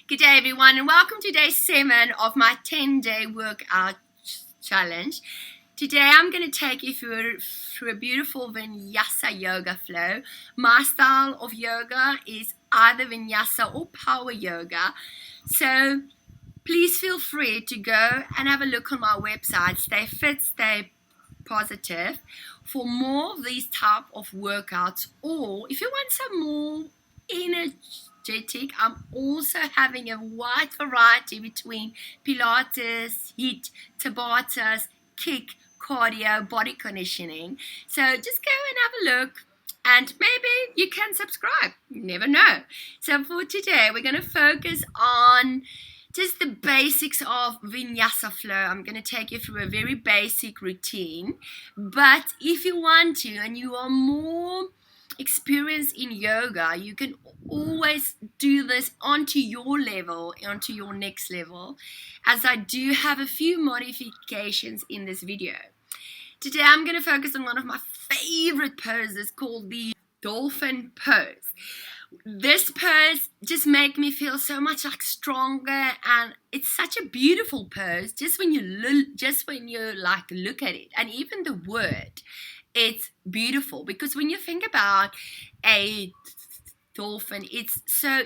Good day everyone and welcome to day 7 of my 10-day workout challenge. Today I'm going to take you through a beautiful Vinyasa yoga flow. My style of yoga is either Vinyasa or power yoga. So please feel free to go and have a look on my website, Stay Fit, Stay Positive, for more of these type of workouts, or if you want some more energetic, I'm also having a wide variety between Pilates, HIIT, Tabata, kick, cardio, body conditioning. So just go and have a look and maybe you can subscribe. You never know. So for today, we're going to focus on just the basics of Vinyasa flow. I'm going to take you through a very basic routine. But if you want to and you are more experienced in yoga, you can always do this onto your level, onto your next level, as I do have a few modifications in this video. Today I'm going to focus on one of my favorite poses called the dolphin pose. This pose just makes me feel so much like stronger, and it's such a beautiful pose just when you look at it, and even the word, it's beautiful because when you think about a dolphin, it's so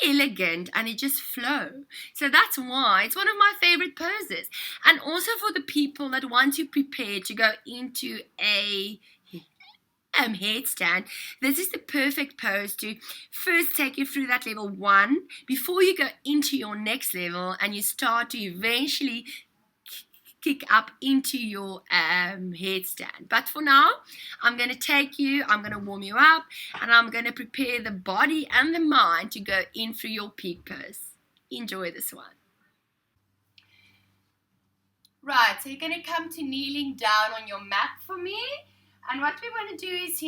elegant and it just flows. So that's why it's one of my favorite poses. And also for the people that want to prepare to go into a headstand, this is the perfect pose to first take you through that level 1 before you go into your next level and you start to eventually kick up into your headstand. But for now, I'm going to warm you up, and I'm going to prepare the body and the mind to go in through your peak pose. Enjoy this one. Right, so you're going to come to kneeling down on your mat for me. And what we want to do is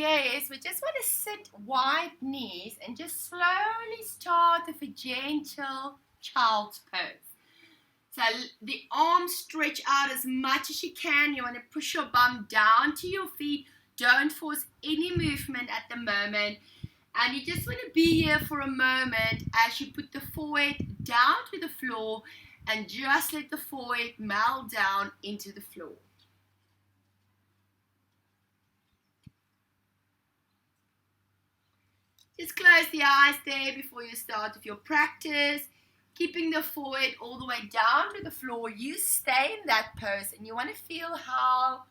we just want to sit wide knees and just slowly start with a gentle child's pose. So the arms stretch out as much as you can. You want to push your bum down to your feet. Don't force any movement at the moment. And you just want to be here for a moment as you put the forehead down to the floor and just let the forehead melt down into the floor. Just close the eyes there before you start with your practice. Keeping the forehead all the way down to the floor. You stay in that pose and you want to feel how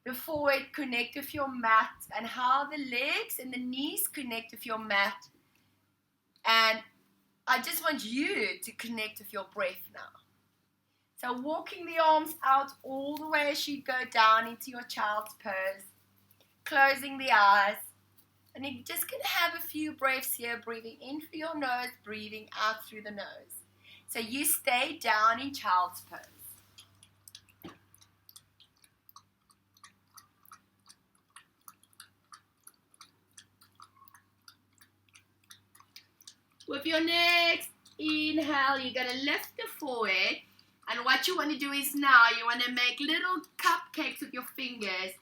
the forehead connect with your mat and how the legs and the knees connect with your mat. And I just want you to connect with your breath now. So walking the arms out all the way as you go down into your child's pose. Closing the eyes. And you're just going to have a few breaths here, breathing in through your nose, breathing out through the nose. So you stay down in child's pose. With your next inhale, you're going to lift the forehead. And what you want to do is now you want to make little cupcakes with your fingers.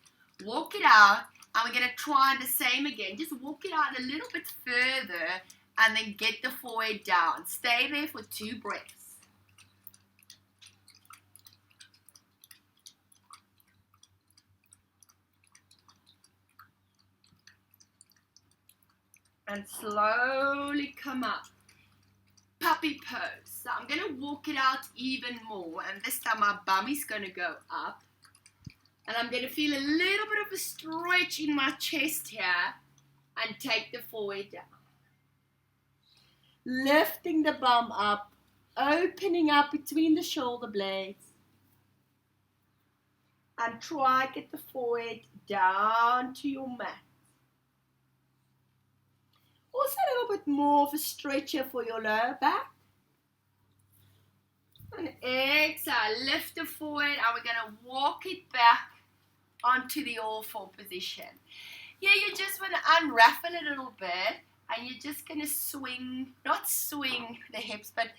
Walk it out. And we're going to try the same again. Just walk it out a little bit further and then get the forehead down. Stay there for 2 breaths. And slowly come up. Puppy pose. So I'm going to walk it out even more. And this time my bum is going to go up. And I'm going to feel a little bit of a stretch in my chest here and take the forehead down. Lifting the bum up, opening up between the shoulder blades. And try to get the forehead down to your mat. Also a little bit more of a stretcher for your lower back. And exhale, lift the forehead and we're going to walk it back onto the all-four position. Here you just want to unravel a little bit and you're just going to swing, not swing the hips, but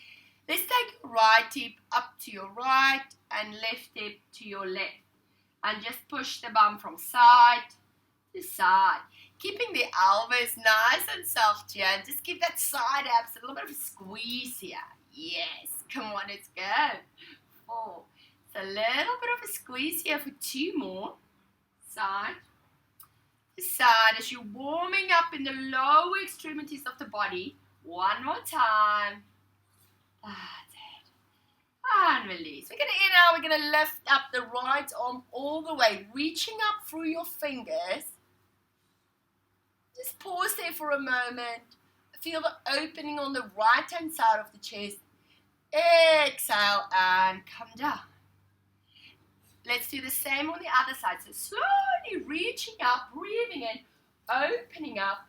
let's take your right hip up to your right and left hip to your left. And just push the bum from side to side. Keeping the elbows nice and soft here. And just give that side abs a little bit of a squeeze here. Yes. Come on, let's go. 4. So a little bit of a squeeze here for 2 more. Side to side as you're warming up in the lower extremities of the body. 1 more time. That's it. And release. We're going to inhale. We're going to lift up the right arm all the way, reaching up through your fingers. Just pause there for a moment. Feel the opening on the right hand side of the chest. Exhale and come down. Let's do the same on the other side. So slowly reaching up, breathing in, opening up.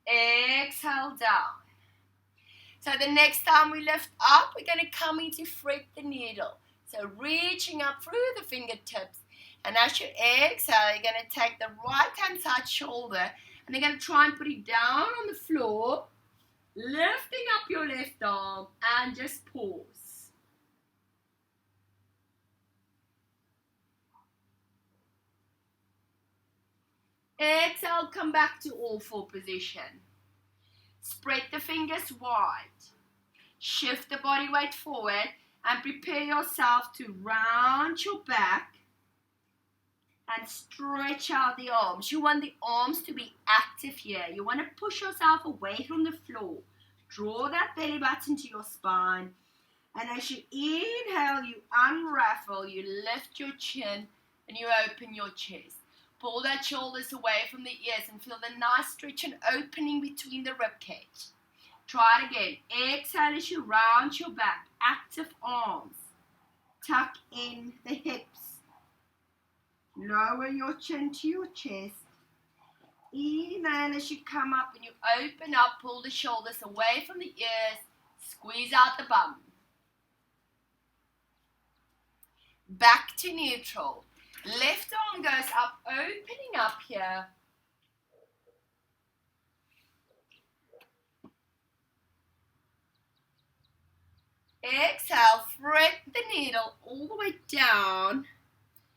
Exhale down. So the next time we lift up, we're going to come into thread the needle. So reaching up through the fingertips. And as you exhale, you're going to take the right hand side shoulder and you're going to try and put it down on the floor, lifting up your left arm and just pause. Exhale, come back to all 4 position. Spread the fingers wide. Shift the body weight forward and prepare yourself to round your back and stretch out the arms. You want the arms to be active here. You want to push yourself away from the floor. Draw that belly button to your spine. And as you inhale, you unravel, you lift your chin and you open your chest. Pull that shoulders away from the ears and feel the nice stretch and opening between the rib cage. Try it again. Exhale as you round your back. Active arms. Tuck in the hips. Lower your chin to your chest. Inhale as you come up and you open up. Pull the shoulders away from the ears. Squeeze out the bum. Back to neutral. Left arm goes up, opening up here. Exhale, thread the needle all the way down.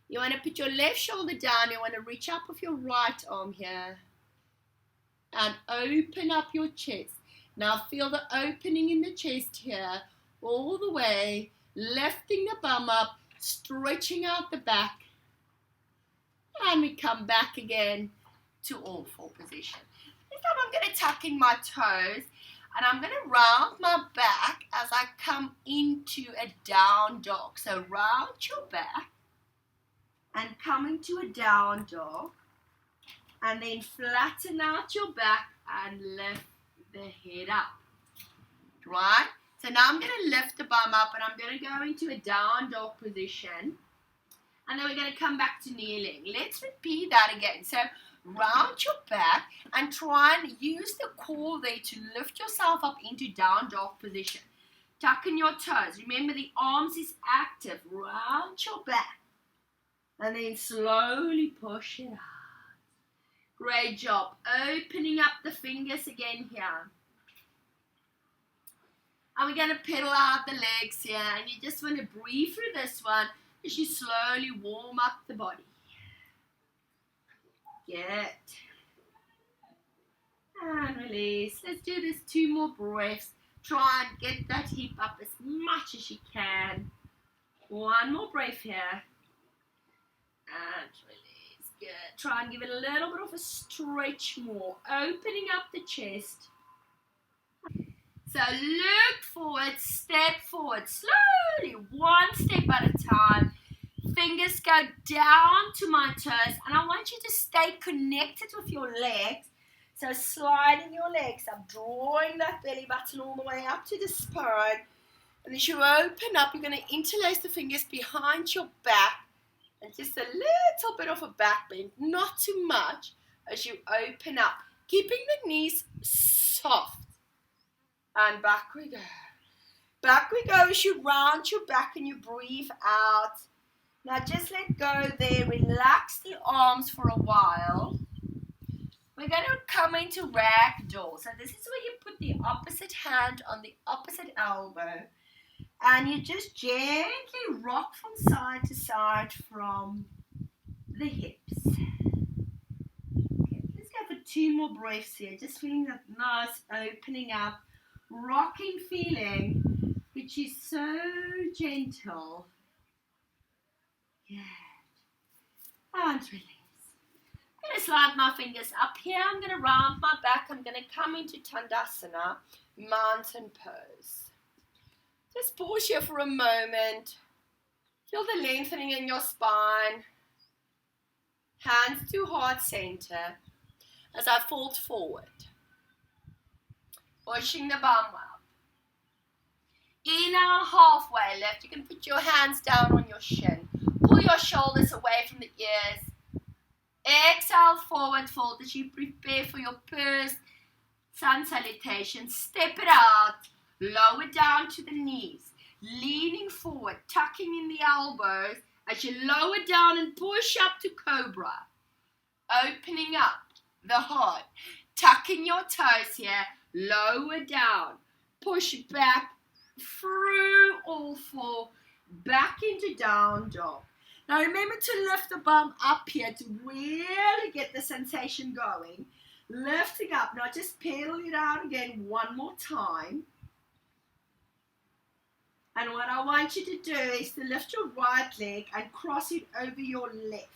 You want to put your left shoulder down. You want to reach up with your right arm here. And open up your chest. Now feel the opening in the chest here. All the way. Lifting the bum up. Stretching out the back. And we come back again to all 4 positions. This time I'm going to tuck in my toes. And I'm going to round my back as I come into a down dog. So round your back. And come into a down dog. And then flatten out your back and lift the head up. Right? So now I'm going to lift the bum up and I'm going to go into a down dog position. And then we're going to come back to kneeling. Let's repeat that again. So round your back and try and use the core there to lift yourself up into down dog position. Tuck in your toes. Remember the arms is active. Round your back. And then slowly push it out. Great job. Opening up the fingers again here. And we're going to pedal out the legs here. And you just want to breathe through this one as you slowly warm up the body. Good. And release. Let's do this 2 more breaths. Try and get that hip up as much as you can. 1 more breath here. And release. Good. Try and give it a little bit of a stretch more. Opening up the chest. So look forward, step forward. Slowly, 1 step at a time. Fingers go down to my toes. And I want you to stay connected with your legs. So sliding your legs up, drawing that belly button all the way up to the spine. And as you open up, you're going to interlace the fingers behind your back. And just a little bit of a back bend, not too much, as you open up. Keeping the knees soft. And back we go. Back we go as you round your back and you breathe out. Now just let go there. Relax the arms for a while. We're going to come into ragdoll. So this is where you put the opposite hand on the opposite elbow. And you just gently rock from side to side from the hips. Okay, let's go for 2 more breaths here. Just feeling that nice opening up, rocking feeling, which is so gentle. Good. And release. I'm going to slide my fingers up here. I'm going to round my back. I'm going to come into Tandasana, mountain pose. Just pause here for a moment. Feel the lengthening in your spine. Hands to heart center as I fold forward. Pushing the bum up. Inhale, halfway lift. You can put your hands down on your shin. Pull your shoulders away from the ears. Exhale, forward fold as you prepare for your first sun salutation. Step it out. Lower down to the knees. Leaning forward, tucking in the elbows as you lower down and push up to cobra. Opening up the heart. Tucking your toes here. Lower down. Push back through all 4. Back into down dog. Now remember to lift the bum up here to really get the sensation going. Lifting up. Now just pedal it out again one more time. And what I want you to do is to lift your right leg and cross it over your left.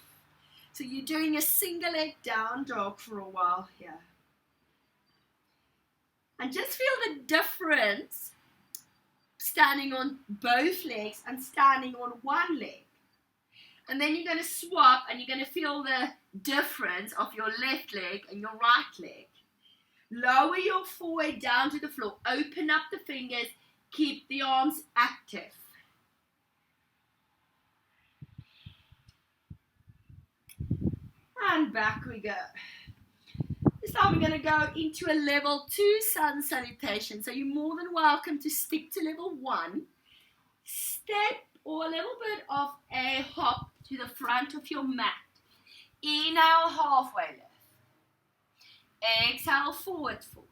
So you're doing a single leg down dog for a while here. And just feel the difference standing on both legs and standing on one leg. And then you're going to swap and you're going to feel the difference of your left leg and your right leg. Lower your forehead down to the floor. Open up the fingers. Keep the arms active. And back we go. This time we're going to go into a level 2 sun salutation. So you're more than welcome to stick to level 1. Step or a little bit of a hop to the front of your mat. Inhale, halfway lift. Exhale, forward fold.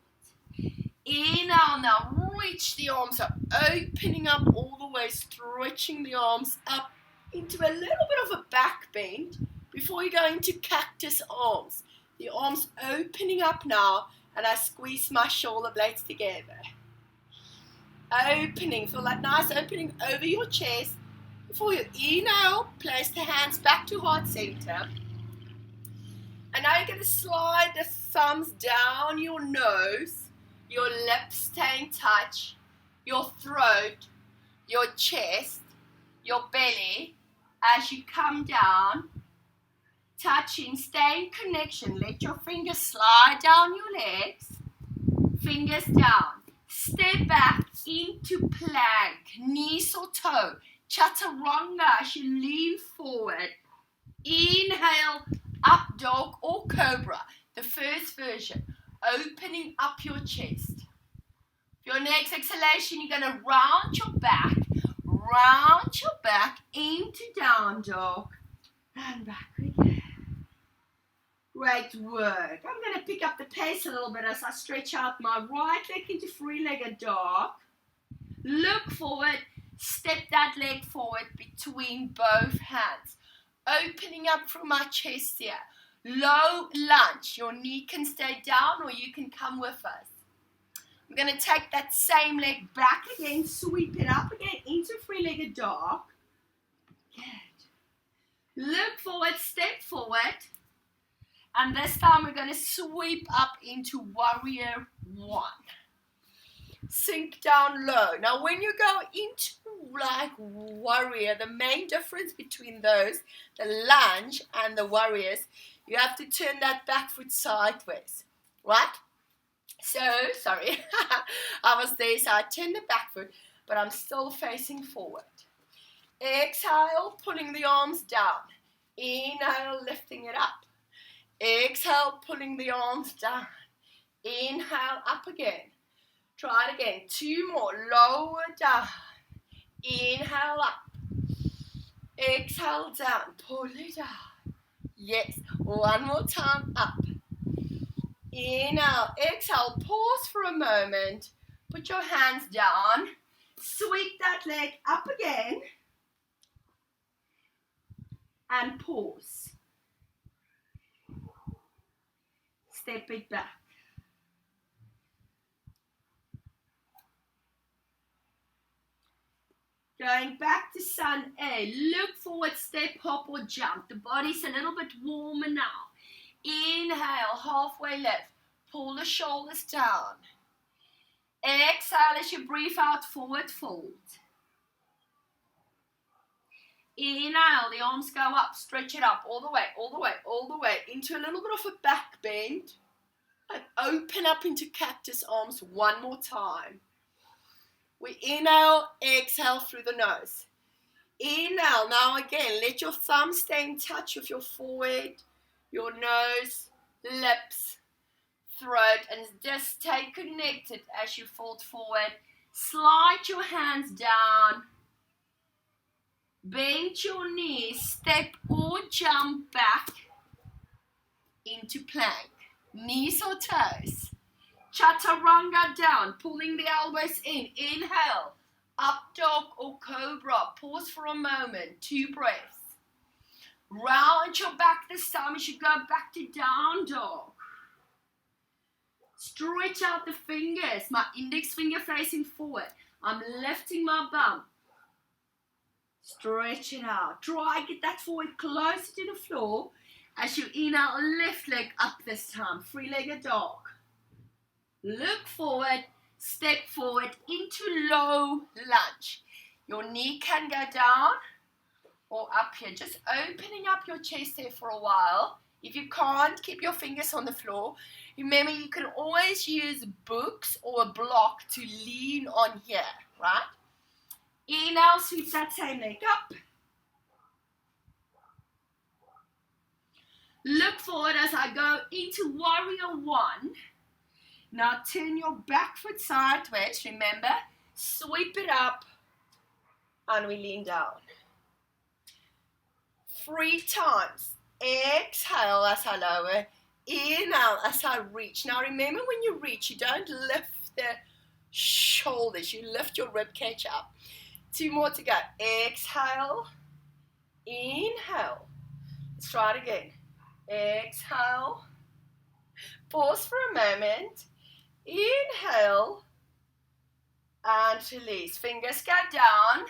Inhale, now reach the arms up, opening up all the way, stretching the arms up into a little bit of a back bend before you go into cactus arms. The arms opening up now, and I squeeze my shoulder blades together. Opening, feel that nice opening over your chest. Before you inhale, place the hands back to heart center. And now you're going to slide the thumbs down your nose, your lips stay in touch, your throat, your chest, your belly. As you come down, touching, stay in connection. Let your fingers slide down your legs, fingers down. Step back into plank, knees or toe. Chaturanga as you lean forward. Inhale, up dog or cobra. The first version, opening up your chest. For your next exhalation, you're going to round your back into down dog. And back we go. Great work. I'm going to pick up the pace a little bit as I stretch out my right leg into three-legged dog. Look forward. Step that leg forward between both hands. Opening up through my chest here. Low lunge. Your knee can stay down or you can come with us. I'm going to take that same leg back again. Sweep it up again into three-legged dog. Good. Look forward. Step forward. And this time we're going to sweep up into warrior 1. Sink down low. Now when you go into like warrior, the main difference between those, the lunge and the warriors, you have to turn that back foot sideways. Right? So, sorry, I was there, so I turned the back foot, but I'm still facing forward. Exhale, pulling the arms down. Inhale, lifting it up. Exhale, pulling the arms down. Inhale, up again. Try it again. 2 more. Lower down. Inhale up. Exhale down. Pull it down. Yes. 1 more time. Up. Inhale. Exhale. Pause for a moment. Put your hands down. Sweep that leg up again. And pause. step it back. Going back to sun A, look forward, step, hop or jump. The body's a little bit warmer now. Inhale, halfway lift. Pull the shoulders down. Exhale as you breathe out, forward fold. Inhale, the arms go up, stretch it up all the way, all the way, all the way into a little bit of a back bend. And open up into cactus arms one more time. We inhale, exhale through the nose. Inhale, now again, let your thumb stay in touch with your forehead, your nose, lips, throat, and just stay connected as you fold forward. Slide your hands down. Bend your knees, step or jump back into plank. Knees or toes. Chaturanga down, pulling the elbows in. Inhale, up dog or cobra. Pause for a moment, 2 breaths. Round your back this time as you go back to down dog. Stretch out the fingers, my index finger facing forward. I'm lifting my bum. Stretch it out. Try get that forward closer to the floor as you inhale, left leg up this time. 3-legged dog. Look forward, step forward into low lunge. Your knee can go down or up here. Just opening up your chest there for a while. If you can't, keep your fingers on the floor. Remember, you can always use books or a block to lean on here, right? Inhale, sweep that same leg up. Look forward as I go into warrior 1. Now turn your back foot sideways, remember, sweep it up, and we lean down. 3 times. Exhale as I lower, inhale as I reach. Now remember, when you reach, you don't lift the shoulders, you lift your rib cage up. 2 more to go. Exhale, inhale. Let's try it again. Exhale. Pause for a moment. Inhale and release. Fingers go down.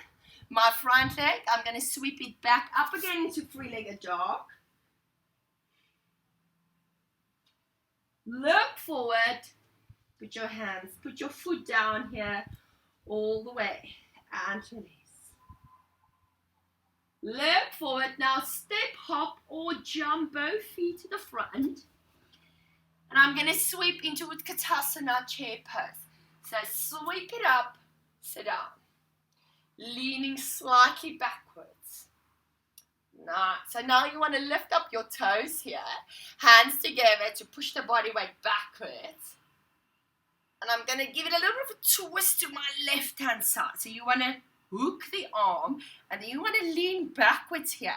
My front leg, I'm going to sweep it back up again into 3-legged dog. Look forward. Put your hands, put your foot down here all the way and release. Look forward. Now step, hop or jump both feet to the front. And I'm going to sweep into Utkatasana chair pose. So sweep it up, sit down. Leaning slightly backwards. Nice. So now you want to lift up your toes here. Hands together to push the body weight backwards. And I'm going to give it a little bit of a twist to my left hand side. So you want to hook the arm and then you want to lean backwards here.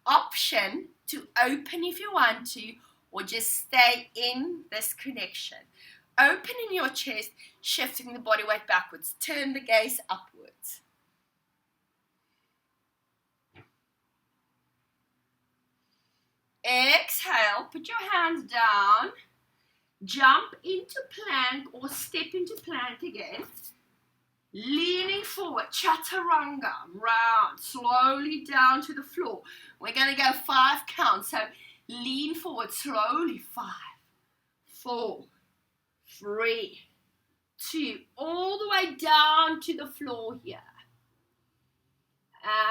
Option to open if you want to, or just stay in this connection. Opening your chest, shifting the body weight backwards. Turn the gaze upwards. Exhale, put your hands down. Jump into plank or step into plank again. Leaning forward, chaturanga, round, slowly down to the floor. We're going to go 5 counts. So lean forward slowly. 5, 4, 3, 2, all the way down to the floor here.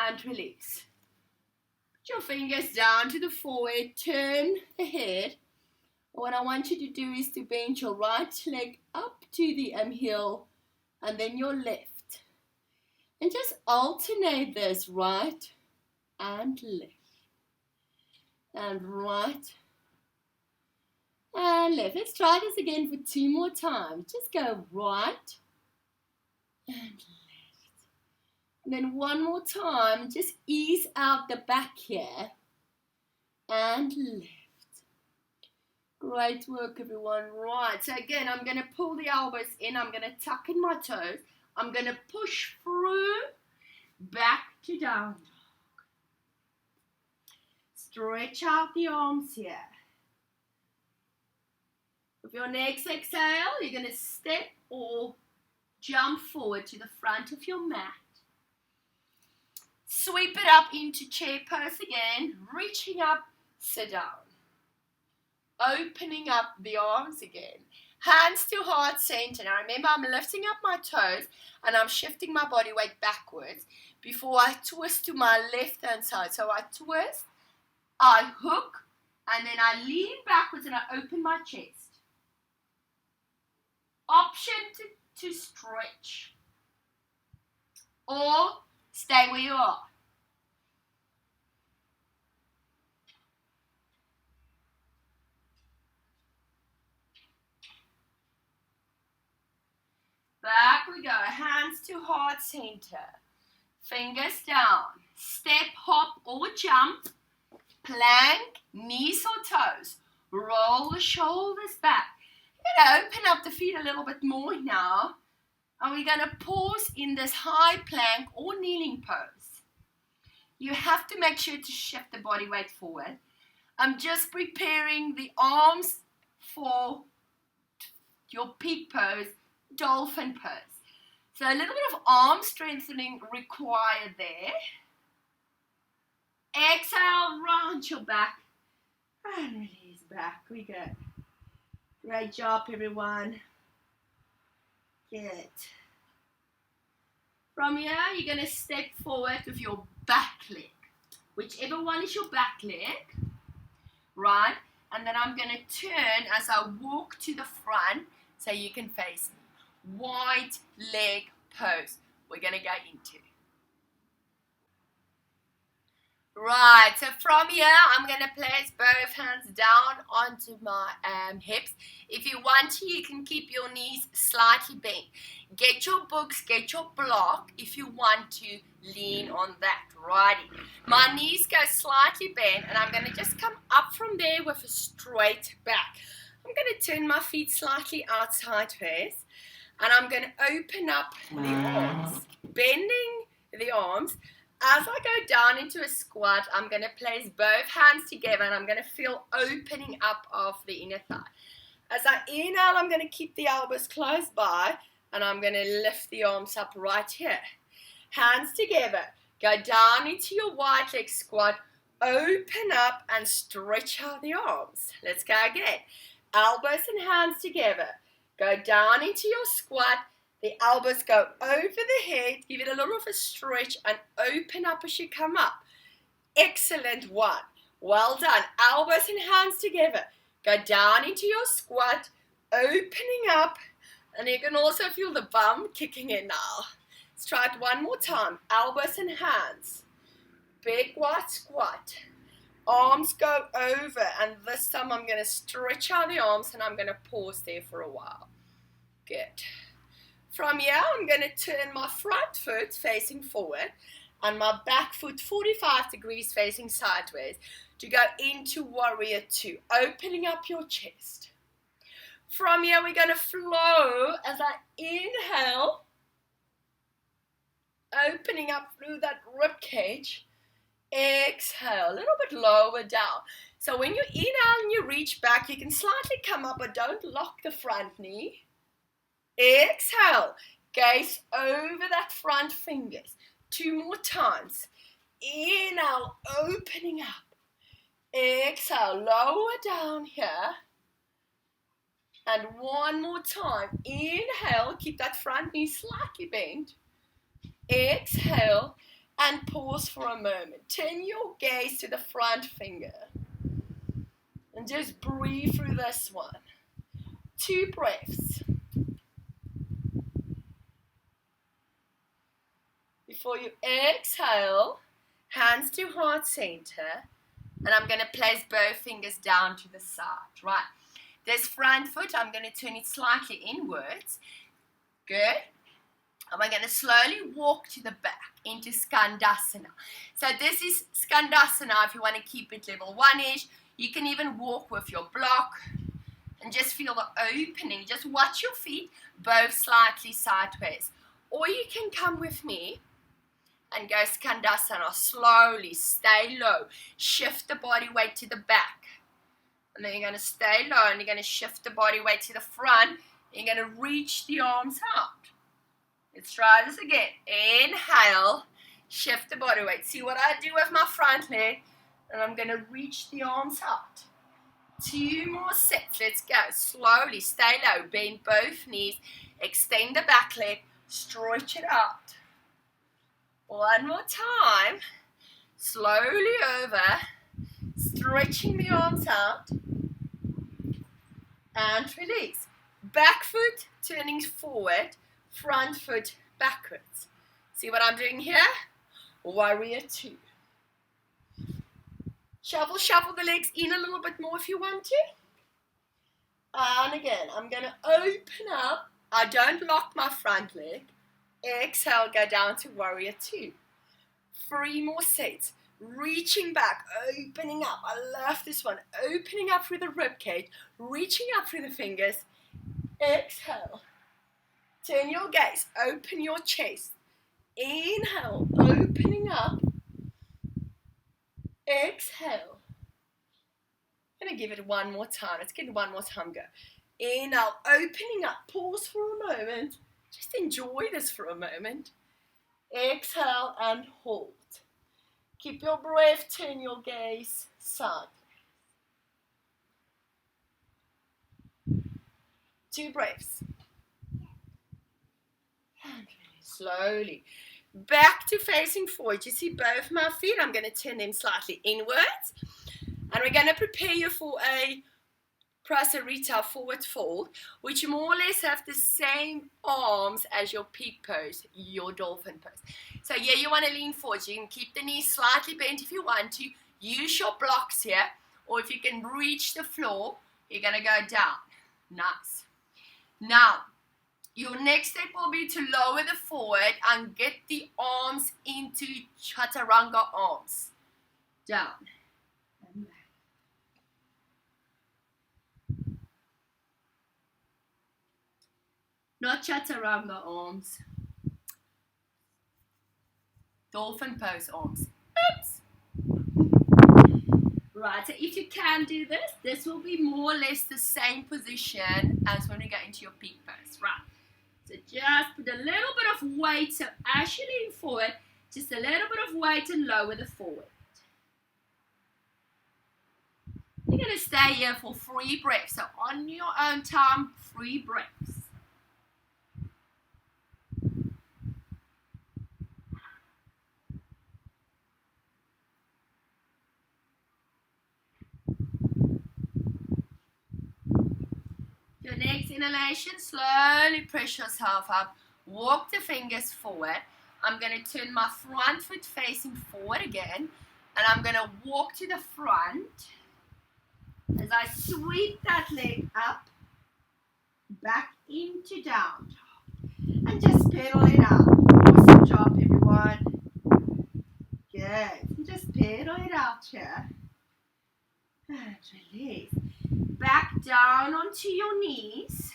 And release. Put your fingers down to the forehead, turn the head. What I want you to do is to bend your right leg up to the heel and then your left. And just alternate this right and left. And right and left. Let's try this again for 2 more times. Just go right and left. And then 1 more time. Just ease out the back here and left. Great work, everyone. Right. So again, I'm going to pull the elbows in. I'm going to tuck in my toes. I'm going to push through back to down dog. Stretch out the arms here. With your next exhale, you're going to step or jump forward to the front of your mat. Sweep it up into chair pose again, reaching up, sit down. Opening up the arms again. Hands to heart center. Now remember, I'm lifting up my toes and I'm shifting my body weight backwards before I twist to my left hand side. So I twist, I hook, and then I lean backwards and I open my chest. Option to stretch or stay where you are. Back we go, hands to heart center, fingers down, step, hop or jump, plank, knees or toes, roll the shoulders back. You're going to open up the feet a little bit more now, and we're going to pause in this high plank or kneeling pose. You have to make sure to shift the body weight forward. I'm just preparing the arms for your peak pose, dolphin pose. So a little bit of arm strengthening required there. Exhale, round your back and release back. We go. Great job, everyone. Good. From here, you're going to step forward with your back leg. Whichever one is your back leg, right? And then I'm going to turn as I walk to the front so you can face me. Wide leg pose we're going to go into. Right, so from here I'm going to place both hands down onto my hips. If you want to, you can keep your knees slightly bent. Get your books, get your block if you want to lean on that. Righty. My knees go slightly bent and I'm going to just come up from there with a straight back. I'm going to turn my feet slightly out sideways. And I'm going to open up the arms, bending the arms. As I go down into a squat, I'm going to place both hands together and I'm going to feel opening up of the inner thigh. As I inhale, I'm going to keep the elbows close by and I'm going to lift the arms up right here. Hands together. Go down into your wide leg squat. Open up and stretch out the arms. Let's go again. Elbows and hands together. Go down into your squat, the elbows go over the head, give it a little of a stretch and open up as you come up. Excellent one. Well done. Elbows and hands together. Go down into your squat, opening up, and you can also feel the bum kicking in now. Let's try it one more time. Elbows and hands. Big wide squat. Arms go over, and this time I'm going to stretch out the arms and I'm going to pause there for a while. Good. From here, I'm going to turn my front foot facing forward and my back foot 45 degrees facing sideways to go into Warrior 2, opening up your chest. From here, we're going to flow as I inhale, opening up through that rib cage. Exhale, a little bit lower down. So when you inhale and you reach back, you can slightly come up, but don't lock the front knee. Exhale, gaze over that front fingers. 2 more times. Inhale, opening up. Exhale, lower down here. And one more time. Inhale, keep that front knee slightly bent. Exhale. And pause for a moment. Turn your gaze to the front finger. And just breathe through this one. 2 breaths. Before you exhale, hands to heart center. And I'm going to place both fingers down to the side. Right. This front foot, I'm going to turn it slightly inwards. Good. And we're going to slowly walk to the back into Skandasana. So this is Skandasana if you want to keep it level 1-ish. You can even walk with your block and just feel the opening. Just watch your feet, both slightly sideways. Or you can come with me and go Skandasana. Slowly, stay low. Shift the body weight to the back. And then you're going to stay low and you're going to shift the body weight to the front. You're going to reach the arms out. Let's try this again. Inhale, shift the body weight. See what I do with my front leg? And I'm going to reach the arms out. 2 more sets. Let's go. Slowly, stay low. Bend both knees. Extend the back leg. Stretch it out. One more time. Slowly over. Stretching the arms out. And release. Back foot turning forward. Front foot backwards. See what I'm doing here? Warrior 2. Shuffle the legs in a little bit more if you want to. And again, I'm going to open up. I don't lock my front leg. Exhale, go down to warrior 2. 3 more sets. Reaching back, opening up. I love this one. Opening up through the rib cage. Reaching up through the fingers. Exhale. Turn your gaze. Open your chest. Inhale, opening up. Exhale. I'm going to give it one more time. Let's get one more time. Go. Inhale, opening up. Pause for a moment. Just enjoy this for a moment. Exhale and hold. Keep your breath. Turn your gaze side. 2 breaths. And slowly. Back to facing forward. You see both my feet? I'm going to turn them slightly inwards. And we're going to prepare you for a prasarita forward fold, which more or less have the same arms as your peak pose, your dolphin pose. So yeah, you want to lean forward. You can keep the knees slightly bent if you want to. Use your blocks here. Or if you can reach the floor, you're going to go down. Nice. Now, your next step will be to lower the forward and get the arms into chaturanga arms. Down and back. Not chaturanga arms. Dolphin pose arms. Oops. Right, so if you can do this, this will be more or less the same position as when we go into your peak pose. Right. So just put a little bit of weight. So as you lean forward, just a little bit of weight and lower the forward. You're going to stay here for 3 breaths. So on your own time, 3 breaths. Your next inhalation, slowly press yourself up. Walk the fingers forward. I'm going to turn my front foot facing forward again. And I'm going to walk to the front as I sweep that leg up, back into down dog. And just pedal it out. Awesome job, everyone. Good. And just pedal it out here. And release. Back down onto your knees.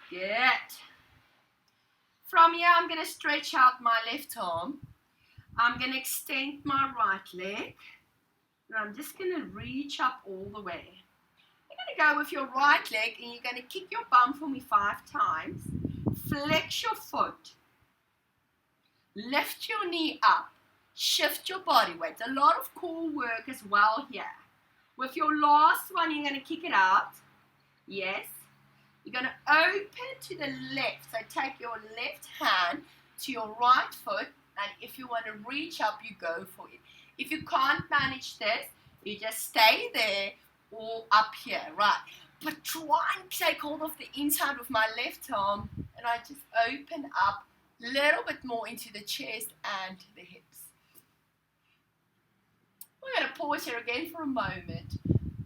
Good. From here, I'm going to stretch out my left arm. I'm going to extend my right leg. And I'm just going to reach up all the way. You're going to go with your right leg and you're going to kick your bum for me 5 times. Flex your foot. Lift your knee up. Shift your body weight. A lot of core work as well here. With your last one, you're going to kick it out. Yes. You're going to open to the left. So take your left hand to your right foot. And if you want to reach up, you go for it. If you can't manage this, you just stay there or up here. Right. But try and take hold of the inside with my left arm. And I just open up a little bit more into the chest and the hips. We're going to pause here again for a moment.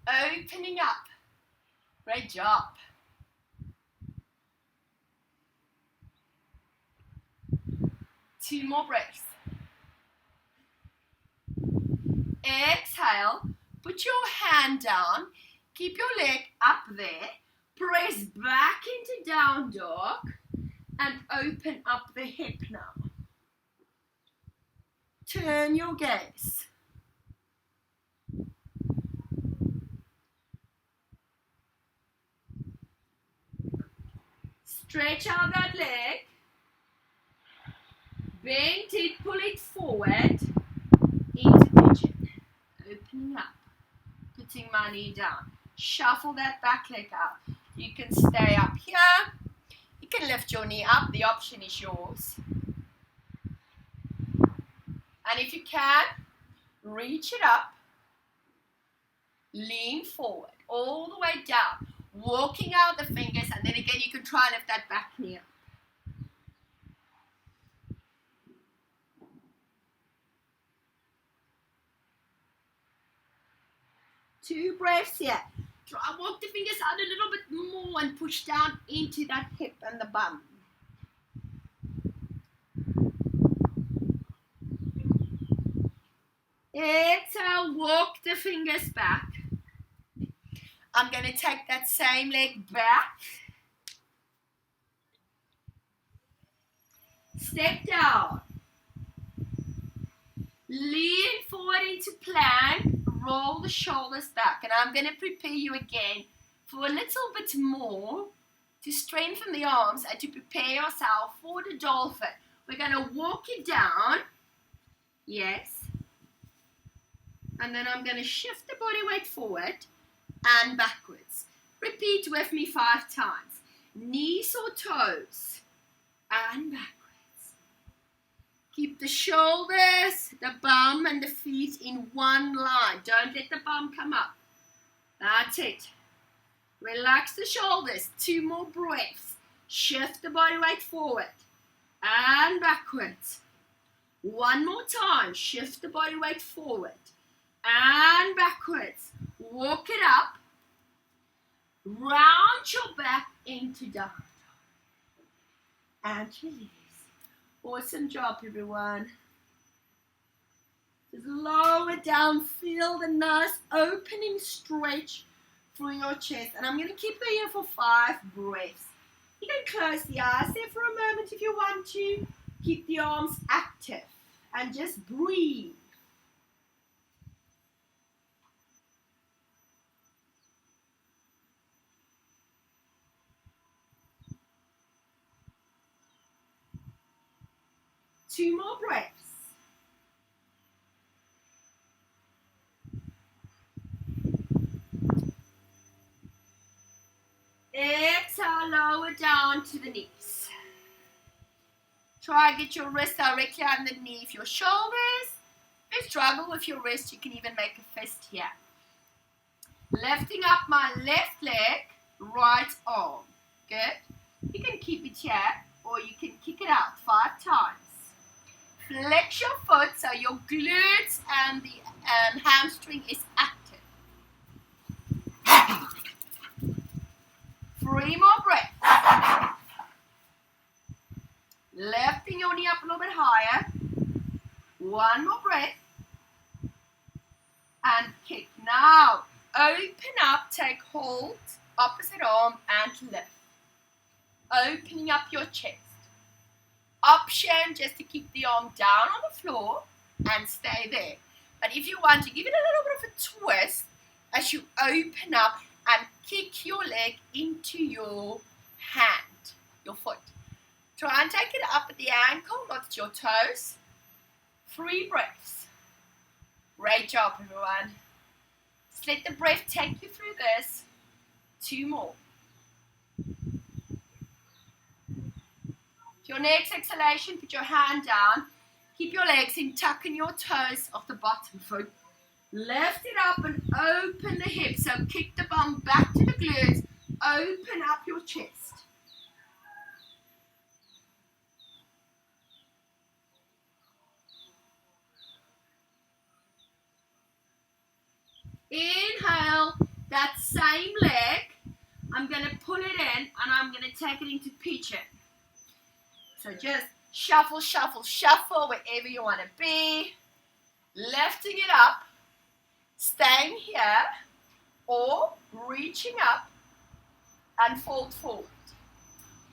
Opening up. Great job. Two more breaths. Exhale. Put your hand down. Keep your leg up there. Press back into down dog. And open up the hip now. Turn your gaze. Stretch out that leg. Bend it, pull it forward into pigeon. Opening up. Putting my knee down. Shuffle that back leg out. You can stay up here. You can lift your knee up. The option is yours. And if you can, reach it up. Lean forward. All the way down. Walking out the fingers. And then again, you can try and lift that back knee up. 2 breaths here. Try walk the fingers out a little bit more and push down into that hip and the bum. Exhale, walk the fingers back. I'm going to take that same leg back. Step down. Lean forward into plank. Roll the shoulders back. And I'm going to prepare you again for a little bit more to strengthen the arms and to prepare yourself for the dolphin. We're going to walk it down. Yes. And then I'm going to shift the body weight forward and backwards. Repeat with me 5 times. Knees or toes and backwards. Keep the shoulders, the bum and the feet in one line. Don't let the bum come up. That's it. Relax the shoulders. 2 more breaths. Shift the body weight forward and backwards. 1 more time. Shift the body weight forward and backwards. Walk it up. Round your back into down dog. And release. Awesome job, everyone. Just lower down. Feel the nice opening stretch through your chest. And I'm going to keep you here for 5 breaths. You can close the eyes there for a moment if you want to. Keep the arms active. And just breathe. Two more breaths. Exhale, lower down to the knees. Try and get your wrist directly underneath your shoulders. If you struggle with your wrist, you can even make a fist here. Lifting up my left leg, right arm. Good. You can keep it here or you can kick it out 5 times. Flex your foot so your glutes and the hamstring is active. 3 more breaths. Lifting your knee up a little bit higher. 1 more breath. And kick. Now, open up, take hold, opposite arm and lift. Opening up your chest. Option just to keep the arm down on the floor and stay there. But if you want to give it a little bit of a twist as you open up and kick your leg into your hand, your foot. Try and take it up at the ankle, not at your toes. 3 breaths. Great job, everyone. Just let the breath take you through this. 2 more. Your next exhalation, put your hand down. Keep your legs in, tucking your toes off the bottom foot. Lift it up and open the hips. So kick the bum back to the glutes. Open up your chest. Inhale that same leg. I'm going to pull it in and I'm going to take it into pigeon. So just shuffle, shuffle, shuffle wherever you want to be. Lifting it up, staying here, or reaching up and fold forward.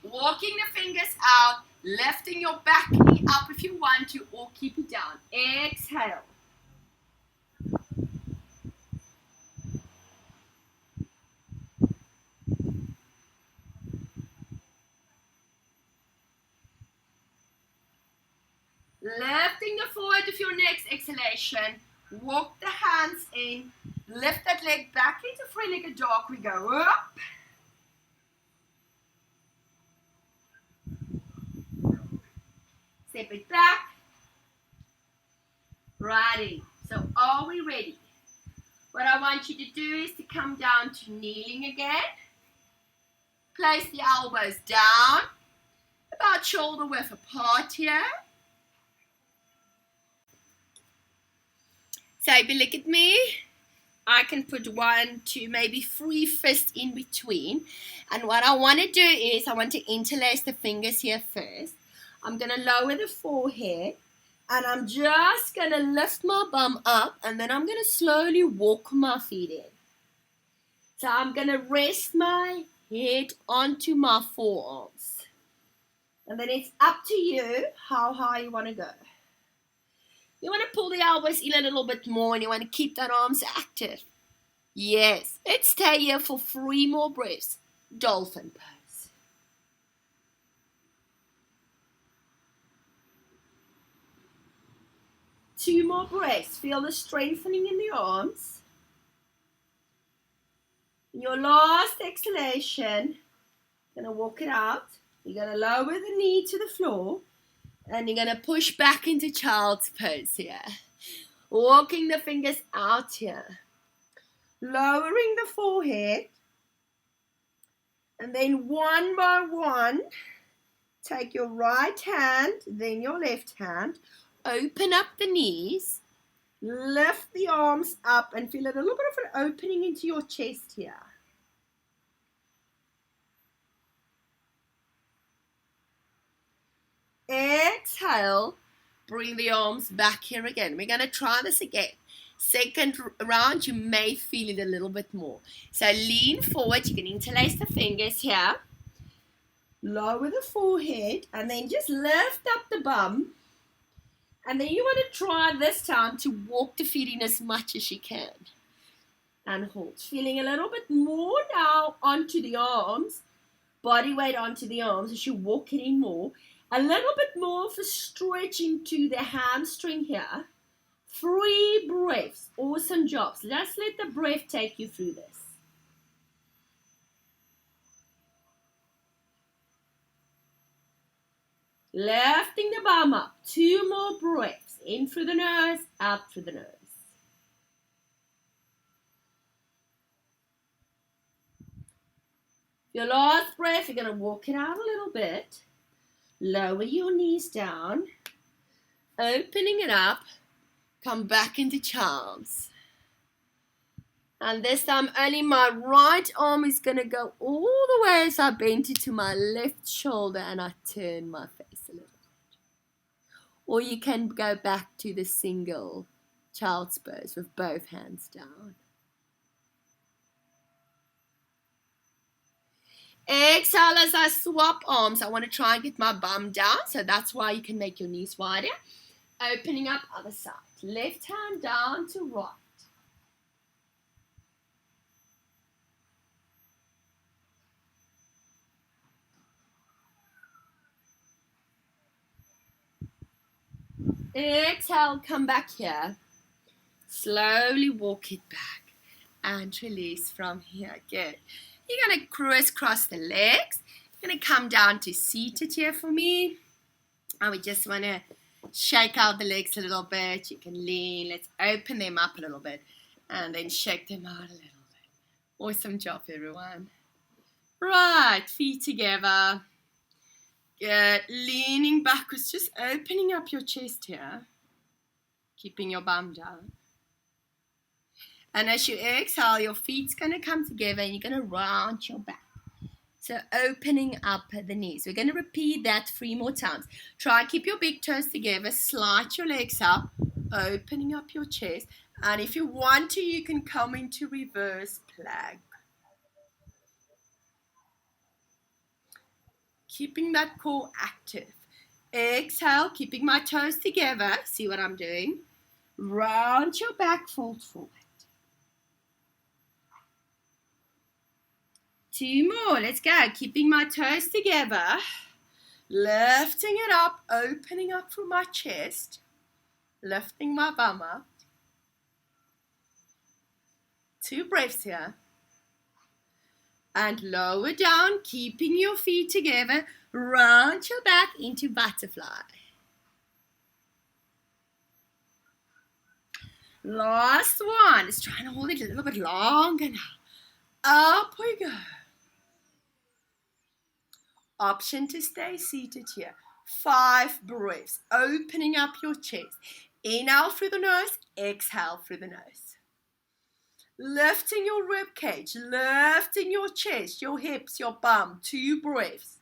Walking the fingers out, lifting your back knee up if you want to, or keep it down. Exhale. exhalation, walk the hands in, lift that leg back into three-legged dog. We go up. Step it back. Righty. So are we ready? What I want you to do is to come down to kneeling again. Place the elbows down, about shoulder width apart here. So if you look at me, I can put 1, 2, maybe 3 fists in between. And what I want to do is I want to interlace the fingers here first. I'm going to lower the forehead. And I'm just going to lift my bum up. And then I'm going to slowly walk my feet in. So I'm going to rest my head onto my forearms. And then it's up to you how high you want to go. You want to pull the elbows in a little bit more and you want to keep that arms active. Yes, let's stay here for 3 more breaths. Dolphin pose. Two more breaths. Feel the strengthening in the arms. In your last exhalation, you're going to walk it out. You're going to lower the knee to the floor. And you're going to push back into child's pose here. Walking the fingers out here. Lowering the forehead. And then one by one, take your right hand, then your left hand. Open up the knees. Lift the arms up and feel a little bit of an opening into your chest here. Exhale, bring the arms back here again. We're going to try this again. Second round, you may feel it a little bit more. So lean forward. You can interlace the fingers here. Lower the forehead and then just lift up the bum. And then you want to try this time to walk the feet in as much as you can. And hold. Feeling a little bit more now onto the arms. Body weight onto the arms as you walk it in more. A little bit more of a stretch into the hamstring here. 3 breaths. Awesome job. So just let the breath take you through this. Lifting the bum up. 2 more breaths. In through the nose, out through the nose. Your last breath, you're going to walk it out a little bit. Lower your knees down. Opening it up. Come back into child's. And this time only my right arm is going to go all the way as I bend it to my left shoulder and I turn my face a little bit. Or you can go back to the single child's pose with both hands down. Exhale as I swap arms. I want to try and get my bum down. So that's why you can make your knees wider. Opening up other side. Left hand down to right. Exhale, come back here. Slowly walk it back. And release from here. Good. You're going to crisscross the legs. You're going to come down to seated here for me. And we just want to shake out the legs a little bit. You can lean. Let's open them up a little bit. And then shake them out a little bit. Awesome job, everyone. Right, feet together. Good. Leaning backwards. Just opening up your chest here. Keeping your bum down. And as you exhale, your feet's going to come together and you're going to round your back. So opening up the knees. We're going to repeat that 3 more times. Try and keep your big toes together. Slide your legs up. Opening up your chest. And if you want to, you can come into reverse plank. Keeping that core active. Exhale, keeping my toes together. See what I'm doing? Round your back, fold forward. 2 more. Let's go. Keeping my toes together. Lifting it up. Opening up through my chest. Lifting my bum up. 2 breaths here. And lower down, keeping your feet together. Round your back into butterfly. Last one. Let's try and hold it a little bit longer now. Up we go. Option to stay seated here. 5 breaths. Opening up your chest. Inhale through the nose. Exhale through the nose. Lifting your rib cage. Lifting your chest, your hips, your bum. 2 breaths.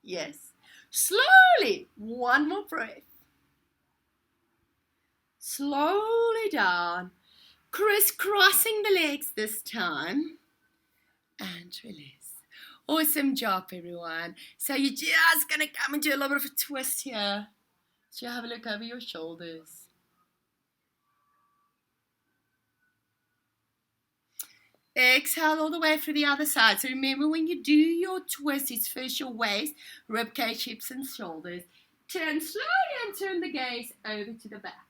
Yes. Slowly. 1 more breath. Slowly down. Crisscrossing the legs this time. And release. Awesome job, everyone. So you're just going to come and do a little bit of a twist here. So you have a look over your shoulders. Exhale all the way through the other side. So remember, when you do your twist, it's first your waist, ribcage, hips, and shoulders. Turn slowly and turn the gaze over to the back.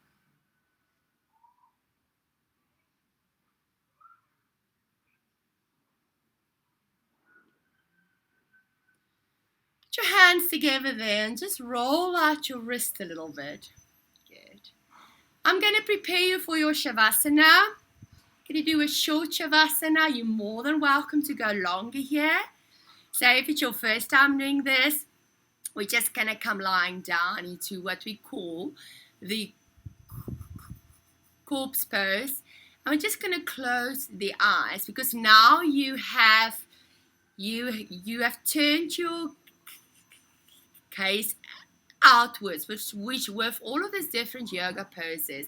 Put your hands together there and just roll out your wrist a little bit. Good. I'm going to prepare you for your Shavasana. Going to do a short Shavasana. You're more than welcome to go longer here. So if it's your first time doing this, we're just going to come lying down into what we call the corpse pose. And we're just going to close the eyes because now you have turned your gaze outwards, which with all of these different yoga poses,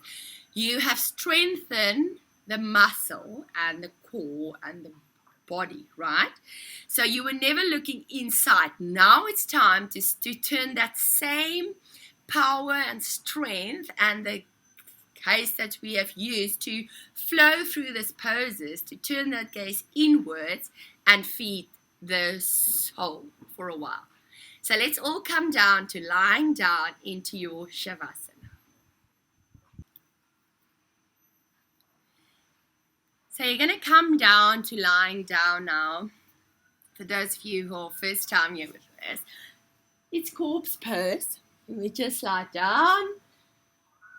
you have strengthened the muscle and the core and the body, right? So you were never looking inside. Now it's time to turn that same power and strength and the gaze that we have used to flow through these poses, to turn that gaze inwards and feed the soul for a while. So let's all come down to lying down into your Shavasana. So you're going to come down to lying down now. For those of you who are first time here with us, it's corpse pose. We just lie down.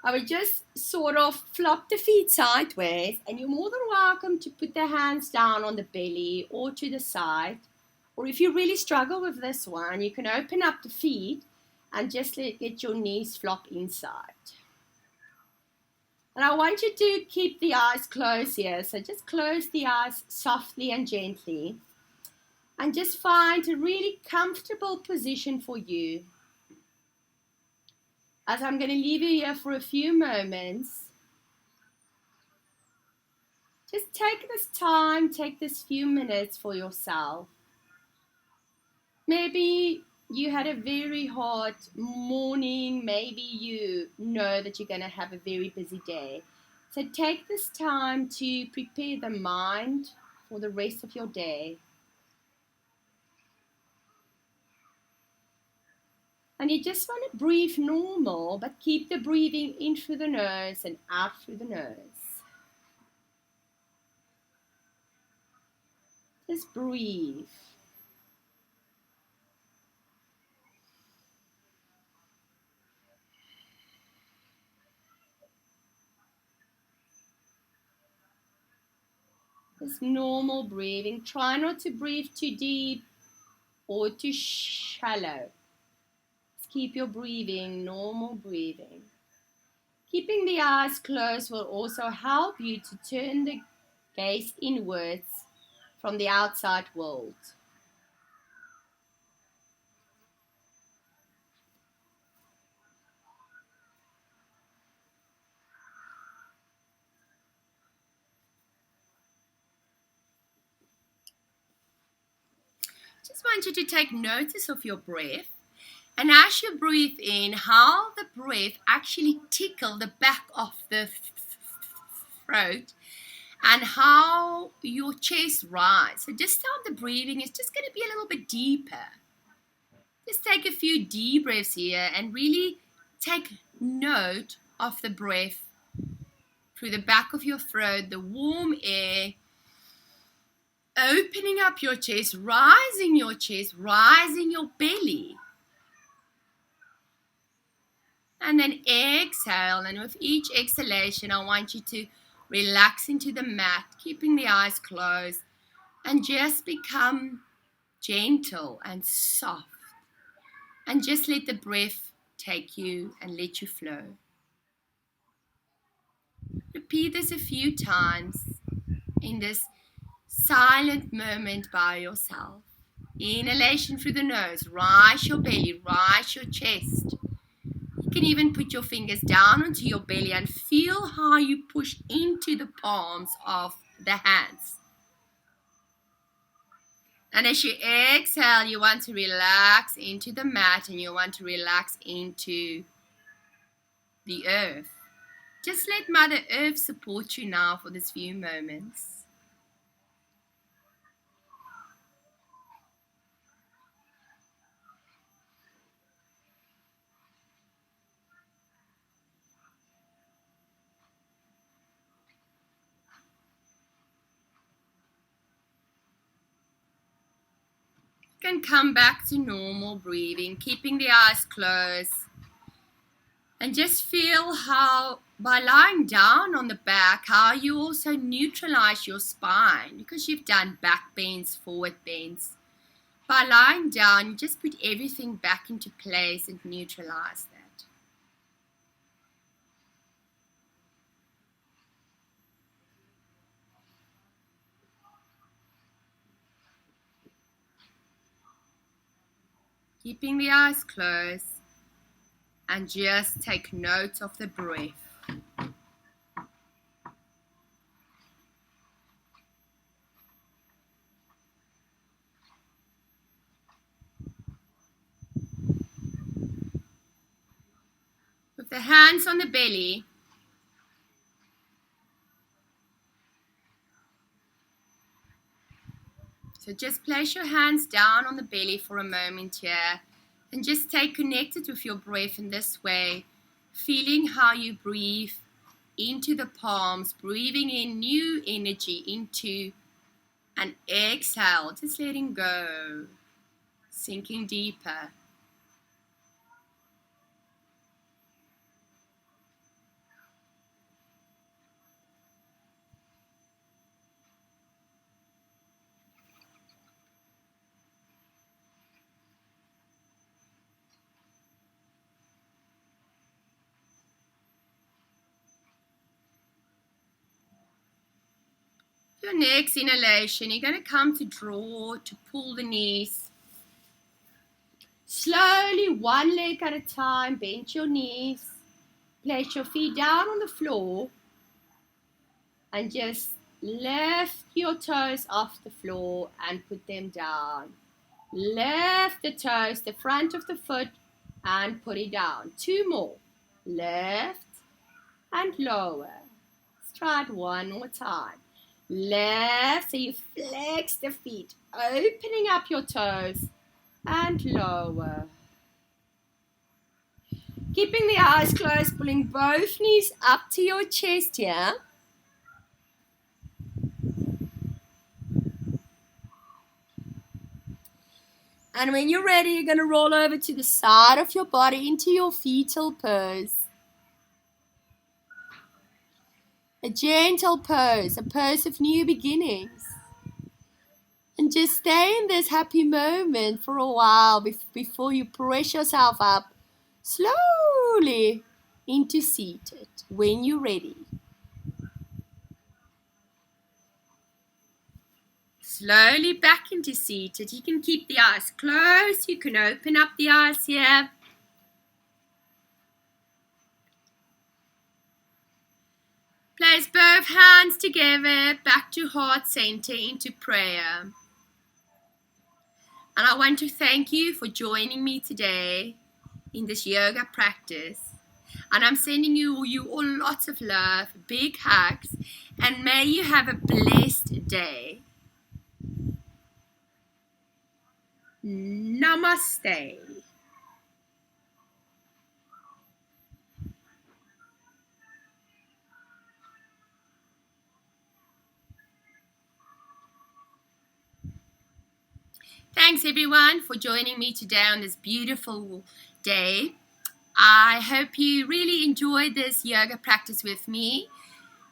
I would just sort of flop the feet sideways, and you're more than welcome to put the hands down on the belly or to the side. Or if you really struggle with this one, you can open up the feet and just get your knees flop inside. And I want you to keep the eyes closed here. So just close the eyes softly and gently. And just find a really comfortable position for you. As I'm going to leave you here for a few moments, just take this time, take this few minutes for yourself. Maybe you had a very hard morning. Maybe you know that you're going to have a very busy day. So take this time to prepare the mind for the rest of your day. And you just want to breathe normal, but keep the breathing in through the nose and out through the nose. Just breathe. Just normal breathing. Try not to breathe too deep or too shallow. Just keep your breathing, normal breathing. Keeping the eyes closed will also help you to turn the gaze inwards from the outside world. Just want you to take notice of your breath. And as you breathe in, how the breath actually tickles the back of the throat and how your chest rises. So just start the breathing. It's just going to be a little bit deeper. Just take a few deep breaths here and really take note of the breath through the back of your throat, the warm air, opening up your chest, rising your belly. And then exhale, and with each exhalation, I want you to relax into the mat, keeping the eyes closed, and just become gentle and soft. And just let the breath take you and let you flow. Repeat this a few times in this silent moment by yourself. Inhalation through the nose, rise your belly, rise your chest. You can even put your fingers down onto your belly and feel how you push into the palms of the hands. And as you exhale, you want to relax into the mat and you want to relax into the earth. Just let Mother Earth support you now for this few moments. You can come back to normal breathing, keeping the eyes closed. And just feel how, by lying down on the back, how you also neutralize your spine, because you've done back bends, forward bends. By lying down, you just put everything back into place and neutralize that. Keeping the eyes closed, and just take note of the breath. With the hands on the belly, so just place your hands down on the belly for a moment here and just stay connected with your breath in this way, feeling how you breathe into the palms, breathing in new energy into and exhale, just letting go, sinking deeper. Your next inhalation, you're going to come to draw, to pull the knees. Slowly, one leg at a time, bend your knees. Place your feet down on the floor and just lift your toes off the floor and put them down. Lift the toes, the front of the foot, and put it down. 2 more. Lift and lower. Let's try it one more time. Lift, so you flex the feet, opening up your toes, and lower. Keeping the eyes closed, pulling both knees up to your chest here. And when you're ready, you're going to roll over to the side of your body into your fetal pose. A gentle pose, a pose of new beginnings. And just stay in this happy moment for a while before you press yourself up slowly into seated when you're ready. Slowly back into seated. You can keep the eyes closed. You can open up the eyes here. Place both hands together, back to heart center, into prayer. And I want to thank you for joining me today in this yoga practice. And I'm sending you all lots of love, big hugs, and may you have a blessed day. Namaste. Thanks everyone for joining me today on this beautiful day. I hope you really enjoyed this yoga practice with me.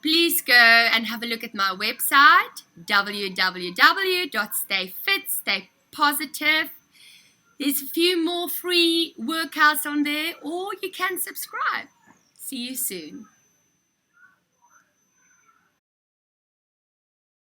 Please go and have a look at my website, www.stayfitstaypositive. There's a few more free workouts on there, or you can subscribe. See you soon.